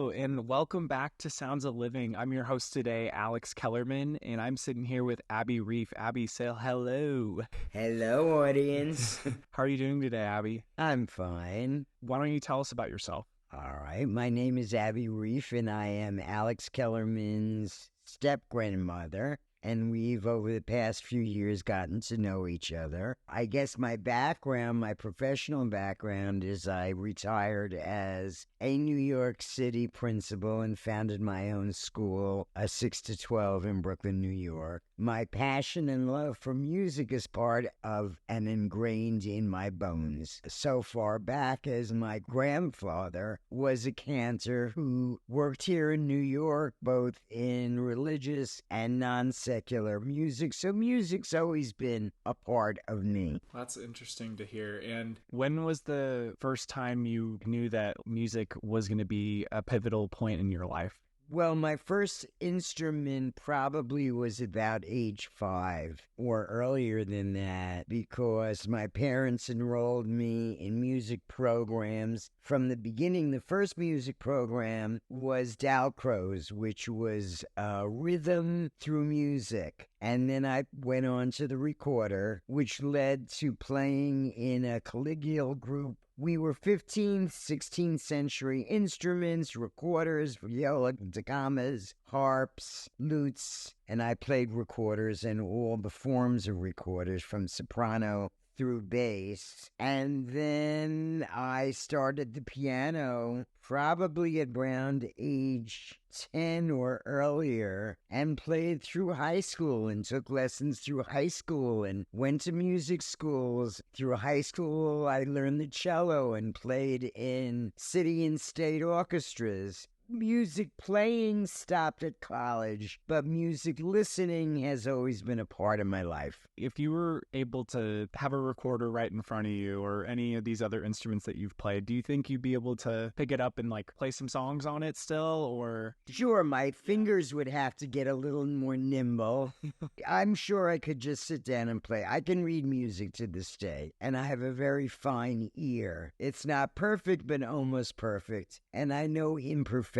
Hello, and welcome back to Sounds of Living. I'm your host today, Alex Kellerman, and I'm sitting here with Abbie Reif. Abbie, say hello. Hello, audience. How are you doing today, Abbie? I'm fine. Why don't you tell us about yourself? All right. My name is Abbie Reif, and I am Alex Kellerman's step-grandmother. And we've, over the past few years, gotten to know each other. I guess my background, my professional background, is I retired as a New York City principal and founded my own school, a 6 to 12 in Brooklyn, New York. My passion and love for music is part of and ingrained in my bones. So far back as my grandfather was a cantor who worked here in New York, both in religious and non-secular music. So music's always been a part of me. That's interesting to hear. And when was the first time you knew that music was going to be a pivotal point in your life? Well, my first instrument probably was about age 5 or earlier than that because my parents enrolled me in music programs. From the beginning, the first music program was Dalcroze, which was rhythm through music. And then I went on to the recorder, which led to playing in a collegial group. We were 15th, 16th century instruments, recorders, viola, dagamas, harps, lutes, and I played recorders and all the forms of recorders from soprano through bass. And then I started the piano probably at around age 10 or earlier and played through high school and took lessons through high school and went to music schools. Through high school, I learned the cello and played in city and state orchestras. Music playing stopped at college, but music listening has always been a part of my life. If you were able to have a recorder right in front of you or any of these other instruments that you've played, do you think you'd be able to pick it up and play some songs on it still, or? Sure, my fingers would have to get a little more nimble. I'm sure I could just sit down and play. I can read music to this day, and I have a very fine ear. It's not perfect, but almost perfect, and I know imperfections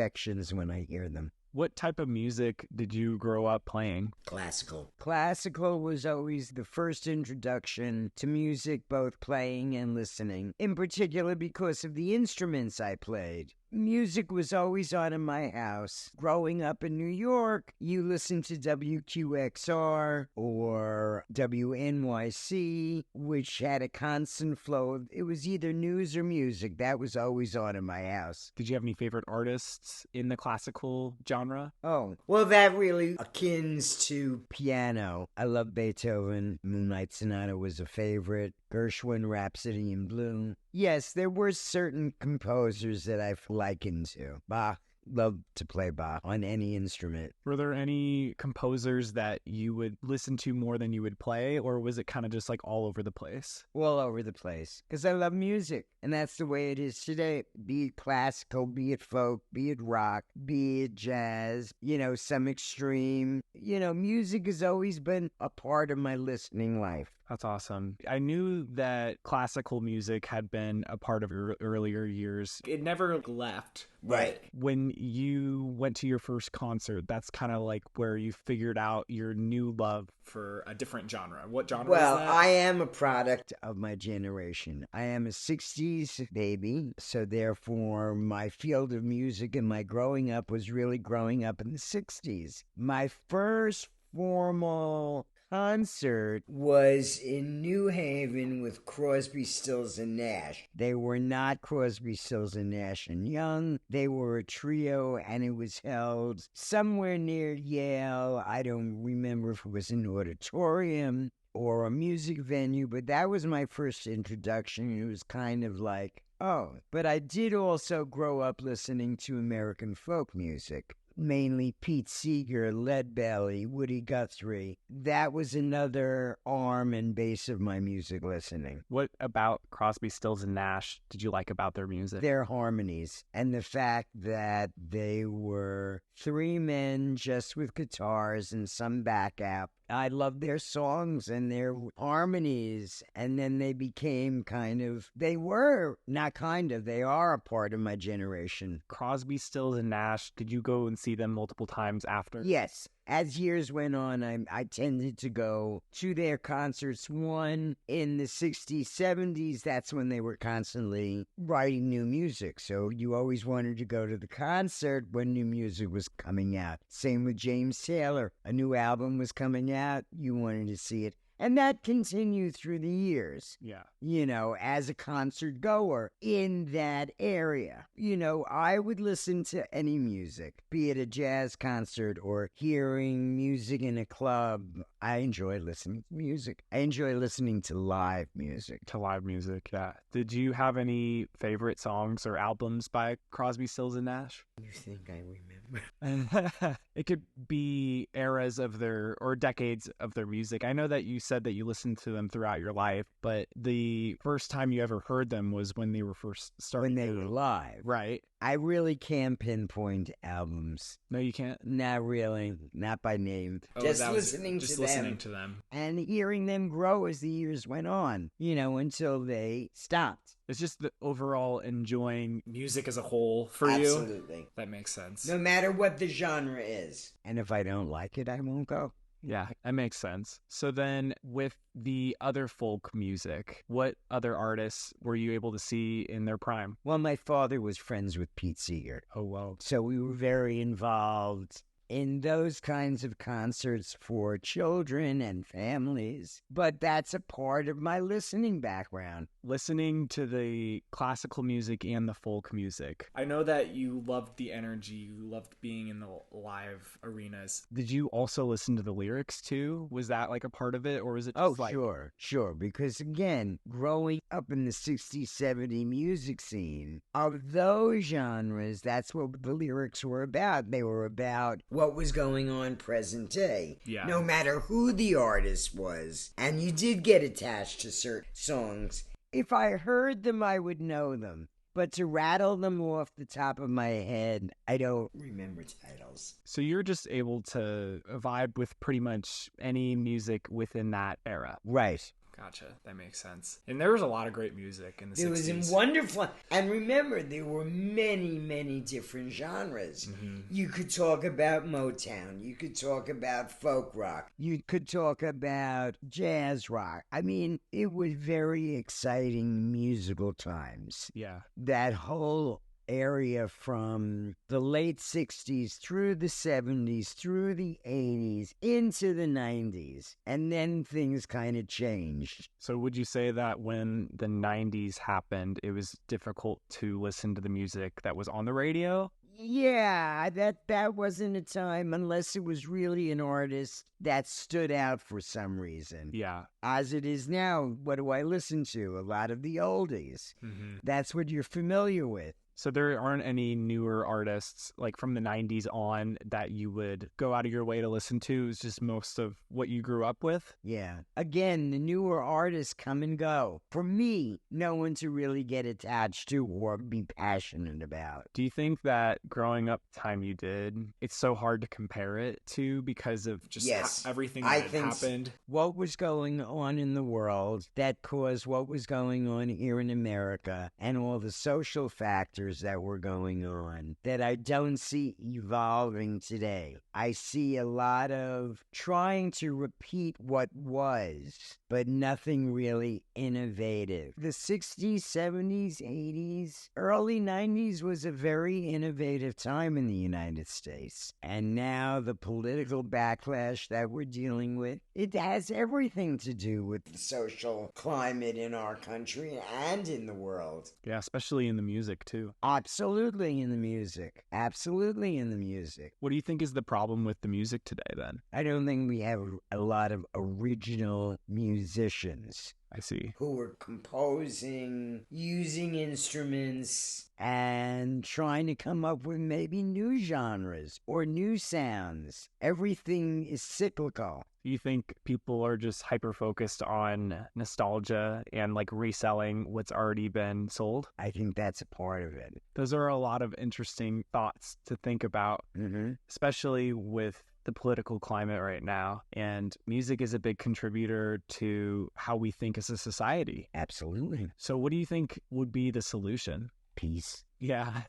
when I hear them. What type of music did you grow up playing? Classical. Classical was always the first introduction to music, both playing and listening, in particular because of the instruments I played. Music was always on in my house. Growing up in New York, you listened to WQXR or WNYC, which had a constant flow. It was either news or music. That was always on in my house. Did you have any favorite artists in the classical genre? Oh, well, that really akins to piano. I love Beethoven. Moonlight Sonata was a favorite. Gershwin, Rhapsody in Blue. Yes, there were certain composers that I've likened to. Bach. Love to play Bach on any instrument. Were there any composers that you would listen to more than you would play, or was it kind of just all over the place? All over the place, because I love music, and that's the way it is today. Be it classical, be it folk, be it rock, be it jazz, some extreme. Music has always been a part of my listening life. That's awesome. I knew that classical music had been a part of your earlier years. It never left. Right. When you went to your first concert, that's kind of where you figured out your new love for a different genre. What genre is that? Well, I am a product of my generation. I am a 60s baby, so therefore my field of music and my growing up was really growing up in the 60s. My first formal concert was in New Haven with Crosby, Stills, and Nash. They were not Crosby, Stills, and Nash and Young. They were a trio, and it was held somewhere near Yale. I don't remember if it was an auditorium or a music venue, but that was my first introduction. It was kind of oh. But I did also grow up listening to American folk music. Mainly Pete Seeger, Leadbelly, Woody Guthrie. That was another arm and base of my music listening. What about Crosby, Stills, and Nash did you like about their music? Their harmonies and the fact that they were 3 men just with guitars and some backup I loved their songs and their harmonies. And then they became they are a part of my generation. Crosby, Stills, and Nash, did you go and see them multiple times after? Yes. As years went on, I tended to go to their concerts. One in the 60s, 70s, that's when they were constantly writing new music. So you always wanted to go to the concert when new music was coming out. Same with James Taylor. A new album was coming out, you wanted to see it. And that continued through the years. Yeah. As a concert goer in that area. I would listen to any music, be it a jazz concert or hearing music in a club. I enjoy listening to music. I enjoy listening to live music. Yeah. Did you have any favorite songs or albums by Crosby, Stills, and Nash? You think I remember? It could be eras of or decades of their music. I know that you said that you listened to them throughout your life, but the first time you ever heard them was when they were first starting. When they were live. Right. I really can't pinpoint albums. No, you can't? Not really. Not by name. Just listening to them. And hearing them grow as the years went on, until they stopped. It's just the overall enjoying music as a whole for you. Absolutely. That makes sense. No matter what the genre is. And if I don't like it, I won't go. Yeah, that makes sense. So then with the other folk music, what other artists were you able to see in their prime? Well, my father was friends with Pete Seeger. Oh, wow. So we were very involved in those kinds of concerts for children and families. But that's a part of my listening background. Listening to the classical music and the folk music. I know that you loved the energy, you loved being in the live arenas. Did you also listen to the lyrics too? Was that like a part of it, or was it just Sure. Because again, growing up in the 60s, 70s music scene, of those genres, that's what the lyrics were about. They were about what was going on present day. Yeah. No matter who the artist was. And you did get attached to certain songs. If I heard them, I would know them. But to rattle them off the top of my head, I don't remember titles. So you're just able to vibe with pretty much any music within that era. Right. Gotcha. That makes sense. And there was a lot of great music in the 60s. It was wonderful. And remember, there were many, many different genres. Mm-hmm. You could talk about Motown. You could talk about folk rock. You could talk about jazz rock. I mean, it was very exciting musical times. Yeah. That whole area from the late 60s through the 70s, through the 80s, into the 90s. And then things kind of changed. So would you say that when the 90s happened, it was difficult to listen to the music that was on the radio? Yeah, that wasn't a time unless it was really an artist that stood out for some reason. Yeah. As it is now, what do I listen to? A lot of the oldies. Mm-hmm. That's what you're familiar with. So there aren't any newer artists like from the 90s on that you would go out of your way to listen to? It's just most of what you grew up with? Yeah. Again, the newer artists come and go. For me, no one to really get attached to or be passionate about. Do you think that growing up the time you did, it's so hard to compare it to because of just everything that had happened? What was going on in the world that caused what was going on here in America and all the social factors that were going on that I don't see evolving today. I see a lot of trying to repeat what was, but nothing really innovative. The 60s, 70s, 80s, early 90s was a very innovative time in the United States. And now the political backlash that we're dealing with, it has everything to do with the social climate in our country and in the world. Yeah, especially in the music too. Absolutely in the music. Absolutely in the music. What do you think is the problem with the music today then? I don't think we have a lot of original musicians. I see. Who were composing, using instruments, and trying to come up with maybe new genres or new sounds. Everything is cyclical. Do you think people are just hyper-focused on nostalgia and like reselling what's already been sold? I think that's a part of it. Those are a lot of interesting thoughts to think about, especially with the political climate right now, and music is a big contributor to how we think as a society. Absolutely. So what do you think would be the solution? Peace. Yeah.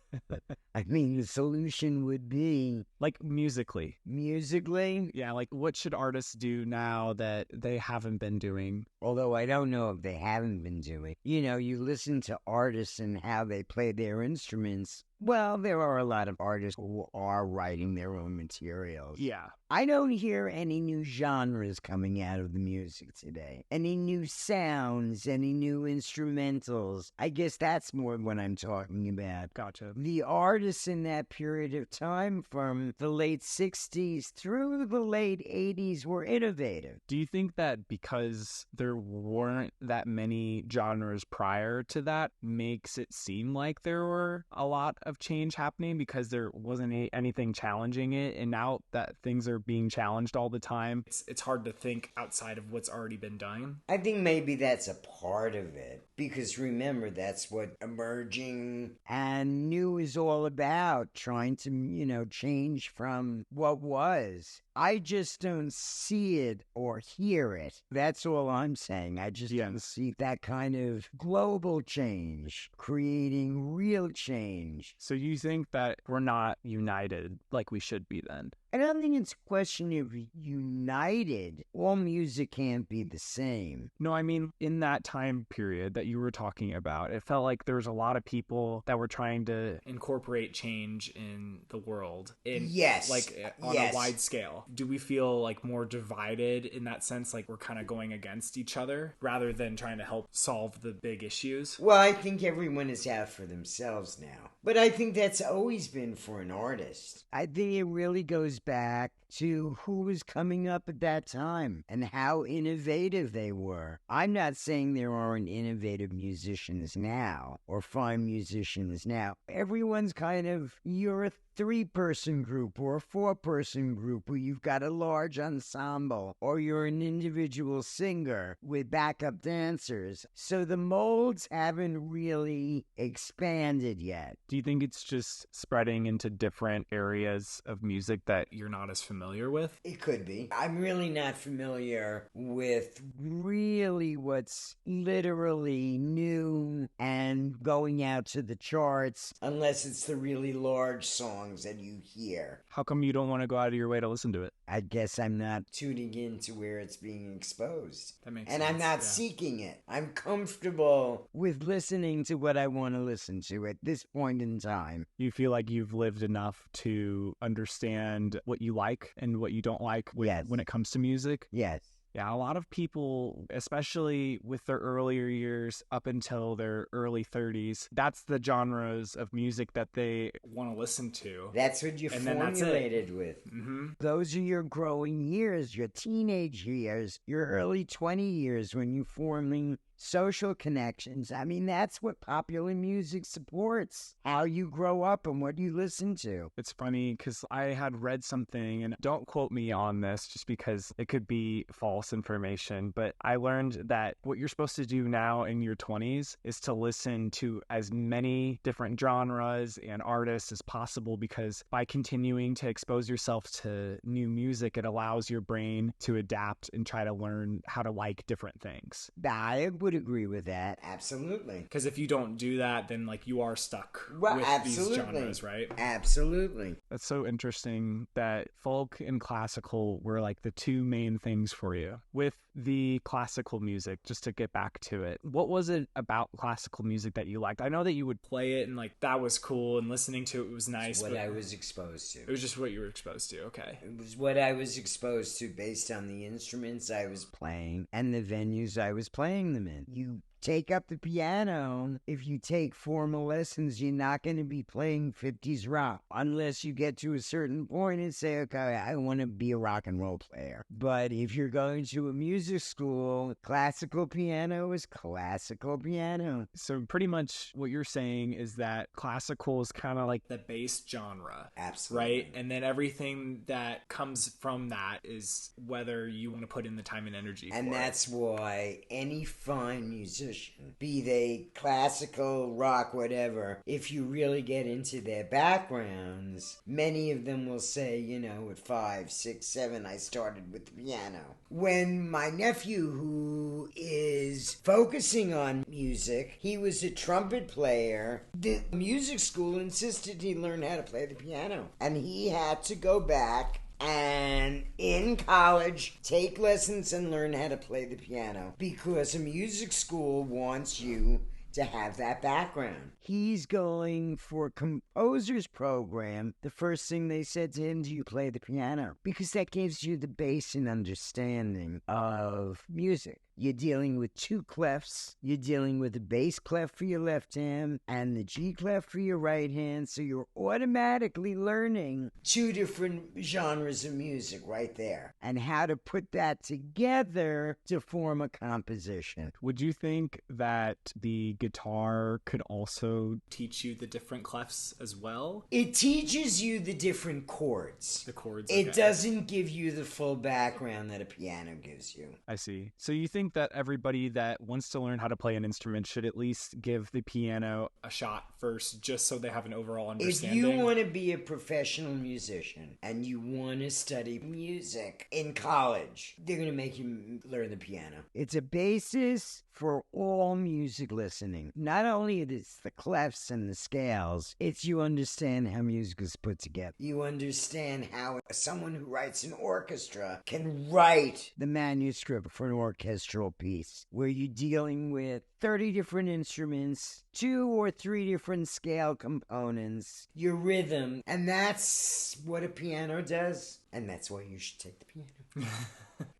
I mean, the solution would be... Like musically. Musically? Yeah, like what should artists do now that they haven't been doing? Although I don't know if they haven't been doing. You know, you listen to artists and how they play their instruments. Well, there are a lot of artists who are writing their own materials. Yeah. I don't hear any new genres coming out of the music today. Any new sounds, any new instrumentals. I guess that's more what I'm talking about. Gotcha. The artists in that period of time, from the late 60s through the late 80s, were innovative. Do you think that because there weren't that many genres prior to that makes it seem like there were a lot of change happening because there wasn't anything challenging it, and now that things are being challenged all the time, it's hard to think outside of what's already been done? I think maybe that's a part of it, because remember, that's what emerging and new is all about, trying to, you know, change from what was. I just don't see it or hear it. That's all I'm saying. I just don't see that kind of global change, creating real change. So you think that we're not united like we should be then? I don't think it's a question of united. All music can't be the same. No, I mean, in that time period that you were talking about, it felt like there was a lot of people that were trying to incorporate change in the world. Yes. Like on a wide scale. Do we feel like more divided in that sense? Like we're kind of going against each other rather than trying to help solve the big issues? Well, I think everyone is out for themselves now. But I think that's always been for an artist. I think it really goes back to who was coming up at that time and how innovative they were. I'm not saying there aren't innovative musicians now or fine musicians now. Everyone's kind of, you're a 3-person group or a 4-person group where you've got a large ensemble, or you're an individual singer with backup dancers. So the molds haven't really expanded yet. Do you think it's just spreading into different areas of music that you're not as familiar with? It could be. I'm really not familiar with really what's literally new and going out to the charts, unless it's the really large songs that you hear. How come you don't want to go out of your way to listen to it? I guess I'm not tuning into where it's being exposed. That makes sense. And I'm not seeking it. I'm comfortable with listening to what I want to listen to at this point in time. You feel like you've lived enough to understand what you like and what you don't like when it comes to music? Yes. Yeah, a lot of people, especially with their earlier years up until their early 30s, that's the genres of music that they want to listen to. That's what you formulated with. Mm-hmm. Those are your growing years, your teenage years, your early 20 years when you're forming social connections. I mean, that's what popular music supports. How you grow up and what you listen to. It's funny because I had read something, and don't quote me on this just because it could be false information, but I learned that what you're supposed to do now in your 20s is to listen to as many different genres and artists as possible, because by continuing to expose yourself to new music, it allows your brain to adapt and try to learn how to like different things. I would agree with that. Absolutely. Because if you don't do that, then like you are stuck with these genres, right? Absolutely. That's so interesting that folk and classical were like the two main things for you. With the classical music, just to get back to it, what was it about classical music that you liked? I know that you would play it and like that was cool and listening to it was nice. It's what I was exposed to. It was just what you were exposed to. Okay. It was what I was exposed to based on the instruments I was playing and the venues I was playing them in. You take up the piano. If you take formal lessons, you're not going to be playing 50s rock unless you get to a certain point and say, okay, I want to be a rock and roll player. But if you're going to a music school, classical piano is classical piano. So pretty much what you're saying is that classical is kind of like the base genre. Absolutely. Right? And then everything that comes from that is whether you want to put in the time and energy for it. And that's why any fine musician musician, be they classical, rock, whatever, if you really get into their backgrounds, many of them will say, at 5, 6, 7, I started with the piano. When my nephew, who is focusing on music, he was a trumpet player, the music school insisted he learn how to play the piano. And he had to go back and in college take lessons and learn how to play the piano because a music school wants you to have that background. He's going for composer's program. The first thing they said to him, do you play the piano? Because that gives you the base and understanding of music. You're dealing with two clefs. You're dealing with the bass clef for your left hand and the G clef for your right hand. So you're automatically learning two different genres of music right there and how to put that together to form a composition. Would you think that the guitar could also teach you the different clefs as well? It teaches you the different chords. The chords. It doesn't give you the full background that a piano gives you. I see. So you think that everybody that wants to learn how to play an instrument should at least give the piano a shot first, just so they have an overall understanding? If you want to be a professional musician and you want to study music in college, they're going to make you learn the piano. It's a basis for all music listening. Not only is the clefs and the scales, it's you understand how music is put together. You understand how someone who writes an orchestra can write the manuscript for an orchestral piece, where you're dealing with 30 different instruments, 2 or 3 different scale components, your rhythm, and that's what a piano does, and that's why you should take the piano.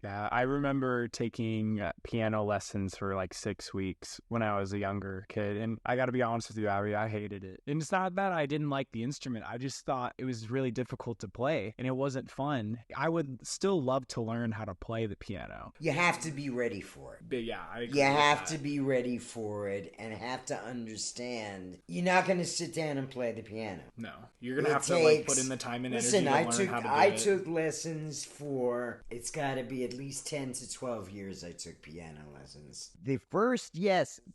Yeah, I remember taking piano lessons for like 6 weeks when I was a younger kid, and I gotta be honest with you, Abbie, I hated it. And it's not that I didn't like the instrument, I just thought it was really difficult to play, and it wasn't fun. I would still love to learn how to play the piano. You have to be ready for it. But yeah, I agree. You have to be ready for it and have to understand you're not going to sit down and play the piano. No, you're going to have to like put in the time and energy to learn how to do it. I took lessons for, it's got to be at least 10 to 12 years I took piano lessons. The first,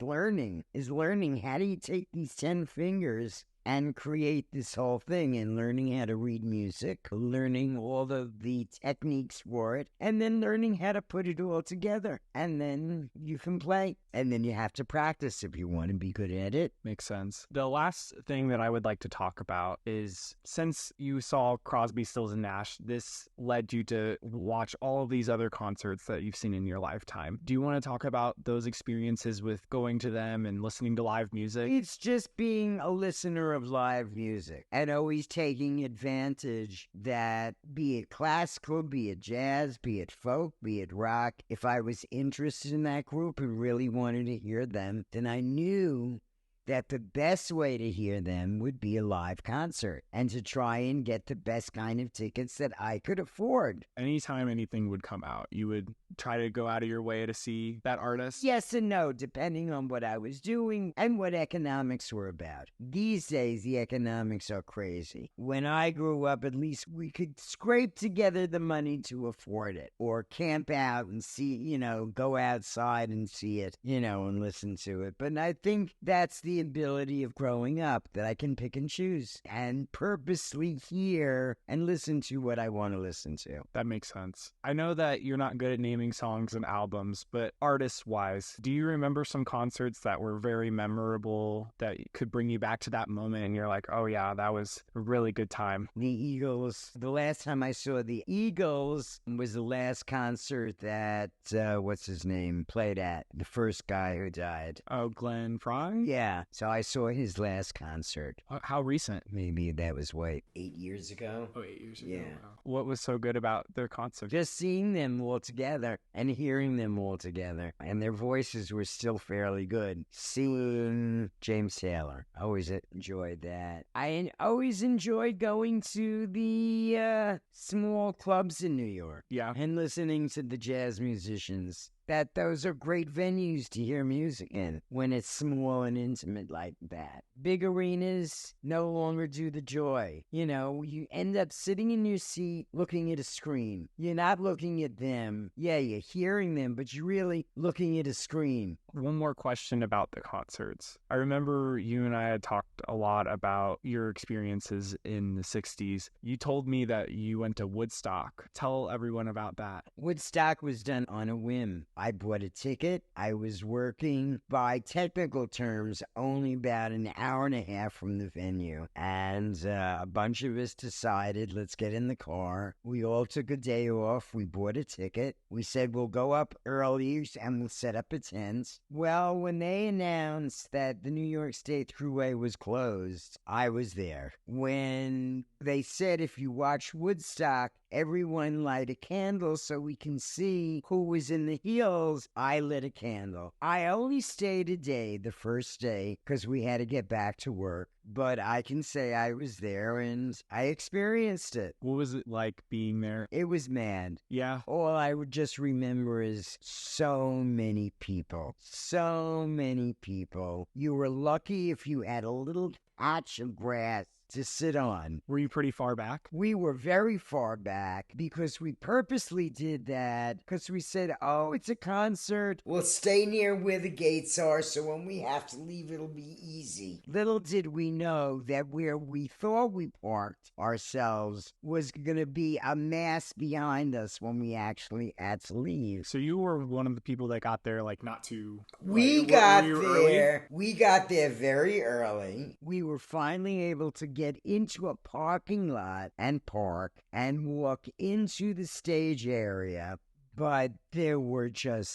learning is learning how do you take these 10 fingers and create this whole thing, and learning how to read music, learning all of the techniques for it, and then learning how to put it all together. And then you can play. And then you have to practice if you want to be good at it. Makes sense. The last thing that I would like to talk about is, since you saw Crosby, Stills, and Nash, this led you to watch all of these other concerts that you've seen in your lifetime. Do you want to talk about those experiences with going to them and listening to live music? It's just being a listener of live music and always taking advantage that, be it classical, be it jazz, be it folk, be it rock, if I was interested in that group and really wanted to hear them, then I knew that the best way to hear them would be a live concert and to try and get the best kind of tickets that I could afford. Anytime anything would come out, you would try to go out of your way to see that artist? Yes and no, depending on what I was doing and what economics were about. These days, the economics are crazy. When I grew up, at least we could scrape together the money to afford it, or camp out and see, go outside and see it, and listen to it. But I think that's the ability of growing up, that I can pick and choose and purposely hear and listen to what I want to listen to. That makes sense. I know that you're not good at naming songs and albums, but artist-wise, do you remember some concerts that were very memorable that could bring you back to that moment and you're like, oh yeah, that was a really good time? The Eagles. The last time I saw the Eagles was the last concert that, what's his name, played at. The first guy who died. Oh, Glenn Fry? Yeah. So I saw his last concert. How recent? Maybe that was, 8 years ago? Oh, 8 years ago. Yeah. Wow. What was so good about their concert? Just seeing them all together and hearing them all together. And their voices were still fairly good. Seeing James Taylor. I always enjoyed that. I always enjoyed going to the small clubs in New York. Yeah. And listening to the jazz musicians. That those are great venues to hear music in when it's small and intimate like that. Big arenas no longer do the joy. You end up sitting in your seat looking at a screen. You're not looking at them. Yeah, you're hearing them, but you're really looking at a screen. One more question about the concerts. I remember you and I had talked a lot about your experiences in the 60s. You told me that you went to Woodstock. Tell everyone about that. Woodstock was done on a whim. I bought a ticket. I was working, by technical terms, only about an hour and a half from the venue. And a bunch of us decided, let's get in the car. We all took a day off. We bought a ticket. We said, we'll go up early and we'll set up a tent. Well, when they announced that the New York State Thruway was closed, I was there. When they said, if you watch Woodstock, everyone light a candle so we can see who was in the hills, I lit a candle. I only stayed a day, the first day, because we had to get back to work. But I can say I was there and I experienced it. What was it like being there? It was mad. Yeah. All I would just remember is so many people. So many people. You were lucky if you had a little patch of grass to sit on. Were you pretty far back? We were very far back because we purposely did that because we said, oh, it's a concert. We'll stay near where the gates are so when we have to leave, it'll be easy. Little did we know that where we thought we parked ourselves was going to be a mass behind us when we actually had to leave. So you were one of the people that got there, like, not too... We got there. We got there very early. We were finally able to get into a parking lot and park and walk into the stage area. But there were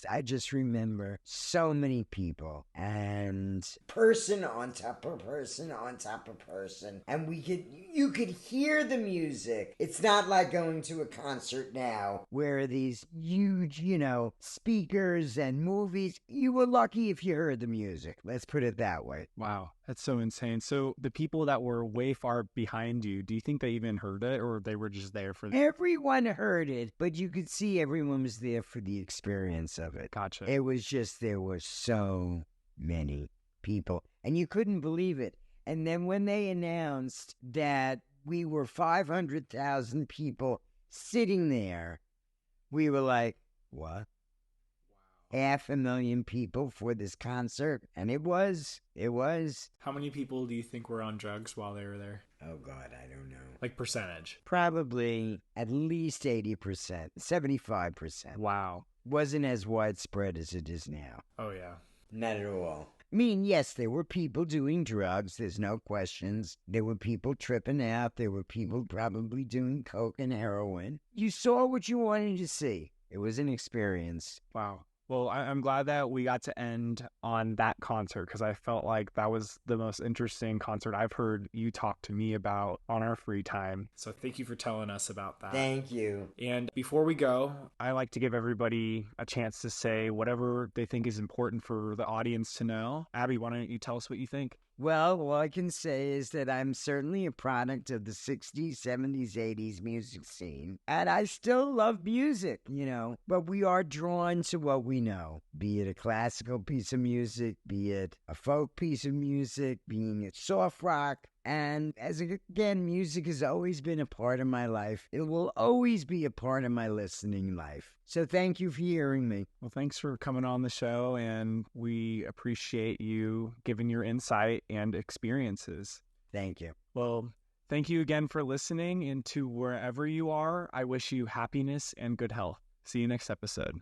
I just remember so many people and person on top of person on top of person. And you could hear the music. It's not like going to a concert now where these huge, speakers and movies. You were lucky if you heard the music. Let's put it that way. Wow. That's so insane. So the people that were way far behind you, do you think they even heard it or they were just there for... Everyone heard it, but you could see everyone was there for the experience of it. Gotcha. It was just, there were so many people and you couldn't believe it. And then when they announced that we were 500,000 people sitting there, we were like, what? 500,000 people for this concert. And it was. How many people do you think were on drugs while they were there? Oh, God, I don't know. Like percentage? Probably at least 80%, 75%. Wow. Wasn't as widespread as it is now. Oh, yeah. Not at all. I mean, yes, there were people doing drugs. There's no questions. There were people tripping out. There were people probably doing coke and heroin. You saw what you wanted to see. It was an experience. Wow. Well, I'm glad that we got to end on that concert because I felt like that was the most interesting concert I've heard you talk to me about on our free time. So thank you for telling us about that. Thank you. And before we go, I like to give everybody a chance to say whatever they think is important for the audience to know. Abbie, why don't you tell us what you think? Well, all I can say is that I'm certainly a product of the 60s, 70s, 80s music scene. And I still love music, but we are drawn to what we know, be it a classical piece of music, be it a folk piece of music, being it soft rock. And again, music has always been a part of my life. It will always be a part of my listening life. So thank you for hearing me. Well, thanks for coming on the show, and we appreciate you giving your insight and experiences. Thank you. Well, thank you again for listening, and to wherever you are, I wish you happiness and good health. See you next episode.